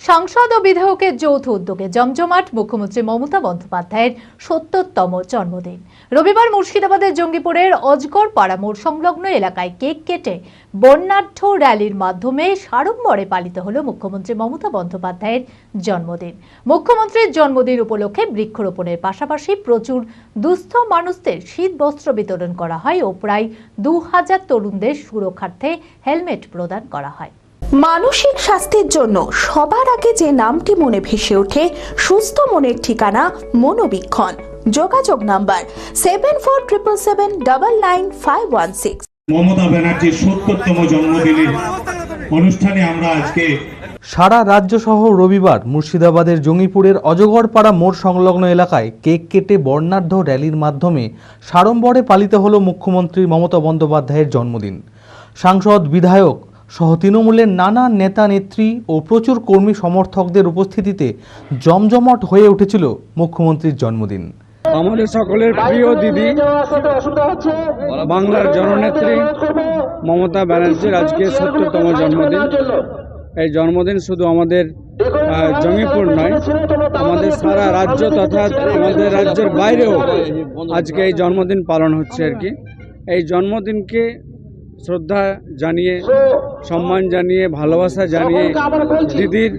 সাংসদ ও বিধায়কের যৌথ উদ্যোগে জমজমাট মুখ্যমন্ত্রী মমতা বন্দ্যোপাধ্যায়ের ৭০তম জন্মদিন। রবিবার মুর্শিদাবাদের জঙ্গিপুরের অজগর পাড়া মোড় সংলগ্ন এলাকায় কেক কেটে বর্ণাঢ্য র্যালির মাধ্যমে সাড়ম্বরে পালিত হল মুখ্যমন্ত্রী মমতা বন্দ্যোপাধ্যায়ের জন্মদিন। মুখ্যমন্ত্রীর জন্মদিন উপলক্ষে বৃক্ষরোপণের পাশাপাশি প্রচুর দুস্থ মানুষদের শীত বস্ত্র বিতরণ করা হয় ও প্রায় ২০০০ তরুণদের সুরক্ষার্থে হেলমেট প্রদান করা হয়। মানসিক স্বাস্থ্যের জন্য সবার আগে যে নামটি মনে ভেসে ওঠে সুস্থ মনের ঠিকানা মনোবীক্ষণ। যোগাযোগ নাম্বার 7477799516। মমতা ব্যানার্জির ৭০তম জন্মদিনের অনুষ্ঠানে আমরা আজকে সারা রাজ্য সহ রবিবার মুর্শিদাবাদের জঙ্গিপুরের অজগরপাড়া মোড় সংলগ্ন এলাকায় কেক কেটে বর্ণাঢ্য র্যালির মাধ্যমে সাড়ম্বরে পালিত হল মুখ্যমন্ত্রী মমতা বন্দ্যোপাধ্যায়ের জন্মদিন। সাংসদ, বিধায়ক সহ তৃণমূলের নানা নেতা নেত্রী ও প্রচুর কর্মী সমর্থকদের উপস্থিতিতে জমজমাট হয়ে উঠেছিল মুখ্যমন্ত্রীর জন্মদিন। আমাদের সকলের প্রিয় দিদি, বাংলার জননেত্রী মমতা ব্যানার্জির আজকে ৭০তম জন্মদিন। এই জন্মদিন শুধু আমাদের জঙ্গিপুর নয়, আমাদের সারা রাজ্য তথা আমাদের রাজ্যের বাইরেও আজকে এই জন্মদিন পালন হচ্ছে আর কি। এই জন্মদিনকে শ্রদ্ধা জানিয়ে, সম্মান জানিয়ে, ভালোবাসা জানিয়ে দিদির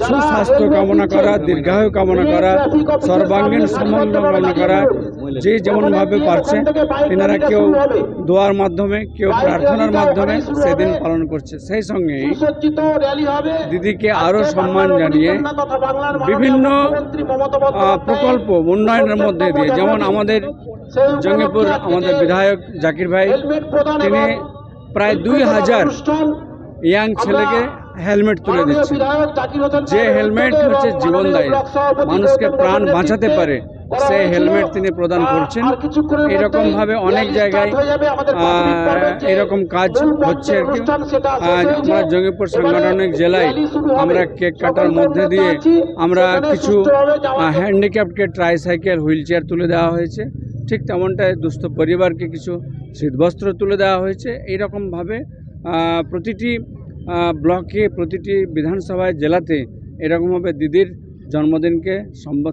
সুস্বাস্থ্য কামনা করা, দীর্ঘায়ু কামনা করা, সর্বাঙ্গীন সম্মান কামনা করা, যে যেমনভাবে পারছে তেনারা কেউ দোয়ার মাধ্যমে, কেউ প্রার্থনার মাধ্যমে সেদিন পালন করছে। সেই সঙ্গে দিদিকে আরও সম্মান জানিয়ে বিভিন্ন প্রকল্প উন্নয়নের মধ্যে দিয়ে, যেমন আমাদের জঙ্গিপুর আমাদের বিধায়ক জাকির ভাই, তিনি প্রায় ২০০০ ইয়াং ছেলেকে হেলমেট তুলে দিচ্ছে। যে হেলমেট হচ্ছে জীবনদায়ী, মানুষকে প্রাণ বাঁচাতে পারে, সেই হেলমেট তিনি প্রদান করছেন। এরকমভাবে অনেক জায়গায় এরকম কাজ হচ্ছে আর কি। আমরা জঙ্গিপুর সাংগঠনিক জেলায় আমরা কেক কাটার মধ্যে দিয়ে আমরা কিছু হ্যান্ডিক্যাপ্টকে ট্রাইসাইকেল, হুইল চেয়ার তুলে দেওয়া হয়েছে। ঠিক তেমনটাই দুস্থ পরিবারকে কিছু শীতবস্ত্র তুলে দেওয়া হয়েছে। এইরকমভাবে প্রতিটি ব্লকে, প্রতিটি বিধানসভায়, জেলাতে এরকমভাবে দিদির জন্মদিনকে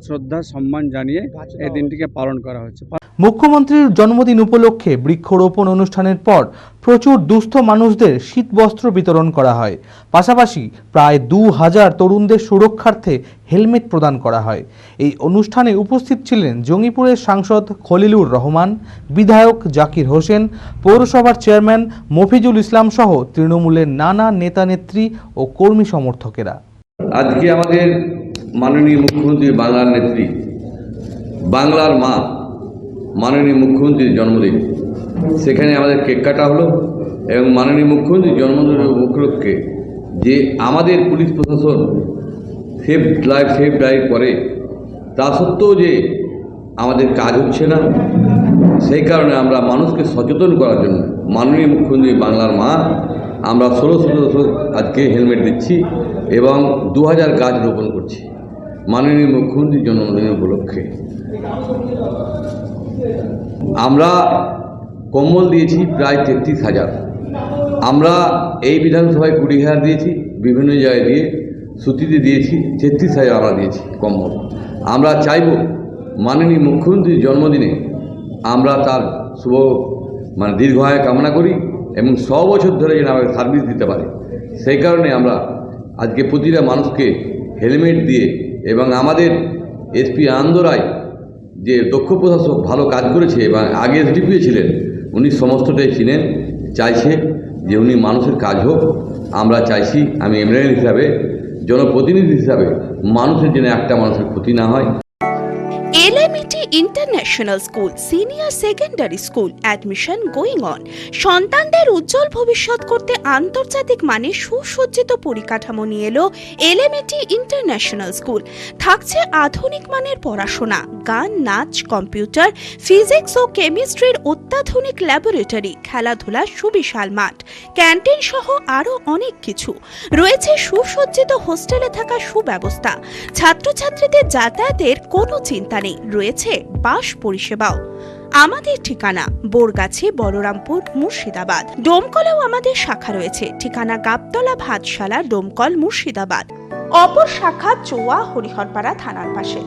শ্রদ্ধা সম্মান জানিয়ে এই দিনটিকে পালন করা হচ্ছে। মুখ্যমন্ত্রীর জন্মদিন উপলক্ষে বৃক্ষরোপণ অনুষ্ঠানের পর প্রচুর দুস্থ মানুষদের শীতবস্ত্র বিতরণ করা হয়। পাশাপাশি প্রায় ২০০০ তরুণদের সুরক্ষার্থে হেলমেট প্রদান করা হয়। এই অনুষ্ঠানে উপস্থিত ছিলেন জঙ্গিপুরের সাংসদ খলিলুর রহমান, বিধায়ক জাকির হোসেন, পৌরসভার চেয়ারম্যান মফিজুল ইসলাম সহ তৃণমূলের নানা নেতা নেত্রী ও কর্মী সমর্থকেরা। আজকে আমাদের মাননীয় মুখ্যমন্ত্রী, বাংলার নেত্রী, বাংলার মা, মাননীয় মুখ্যমন্ত্রীর জন্মদিন। সেখানে আমাদের কেক কাটা হলো এবং মাননীয় মুখ্যমন্ত্রীর জন্মদিনের উপলক্ষে যে আমাদের পুলিশ প্রশাসন সেভ লাইফ সেভ ড্রাইভ করে, তা সত্ত্বেও যে আমাদের কাজ হচ্ছে না, সেই কারণে আমরা মানুষকে সচেতন করার জন্য মাননীয় মুখ্যমন্ত্রী, বাংলার মা, আমরা ১৬০০ আজকে হেলমেট দিচ্ছি এবং ২০০০ গাছ রোপণ করছি মাননীয় মুখ্যমন্ত্রীর জন্মদিনের উপলক্ষে। আমরা কম্বল দিয়েছি প্রায় ৩৩,০০০। আমরা এই বিধানসভায় ২০,০০০ দিয়েছি, বিভিন্ন জায়গায় দিয়ে সুতিতে দিয়েছি, ৩৩,০০০ আমরা দিয়েছি কম্বল। আমরা চাইব মাননীয় মুখ্যমন্ত্রীর জন্মদিনে আমরা তার শুভ দীর্ঘায়ু কামনা করি এবং ১০০ বছর ধরে যেন আমাকে সার্ভিস দিতে পারে। সেই কারণে আমরা আজকে প্রতিটা মানুষকে হেলমেট দিয়ে এবং আমাদের এসপি আন্দরায় যে দক্ষ প্রশাসক ভালো কাজ করেছে এবং আগে এসডিপি ছিলেন, উনি সমস্তটাই চিনেন, চাইছে যে উনি মানুষের কাজ হোক। আমরা চাইছি, আমি এমএলএ হিসাবে, জনপ্রতিনিধি হিসাবে, মানুষের জন্য একটা মানুষের ক্ষতি না হয়। LMET international school senior secondary school admission going on. সন্তানদের উজ্জ্বল ভবিষ্যৎ করতে আন্তর্জাতিক মানের সুসজ্জিত পরিকাঠামো নিয়ে এলো এলএমইটি ইন্টারন্যাশনাল স্কুল। থাকছে আধুনিক মানের পড়াশোনা, গান, নাচ, কম্পিউটার, ফিজিক্স ও কেমিস্ট্রির অত্যাধুনিক ল্যাবরেটরি, খেলাধুলার সুবিশাল মাঠ, ক্যান্টিন সহ আরও অনেক কিছু। রয়েছে সুসজ্জিত হোস্টেলে থাকা সুব্যবস্থা। ছাত্রছাত্রীদের যাতায়াতের কোনো চিন্তা নেই, রয়েছে বাস পরিষেবাও। আমাদের ঠিকানা বোরগাছি, বলরামপুর, মুর্শিদাবাদ। ডোমকলেও আমাদের শাখা রয়েছে। ঠিকানা গাবতলা, ভাতশালা, ডোমকল, মুর্শিদাবাদ। অপর শাখা চোয়া হরিহরপাড়া থানার পাশে।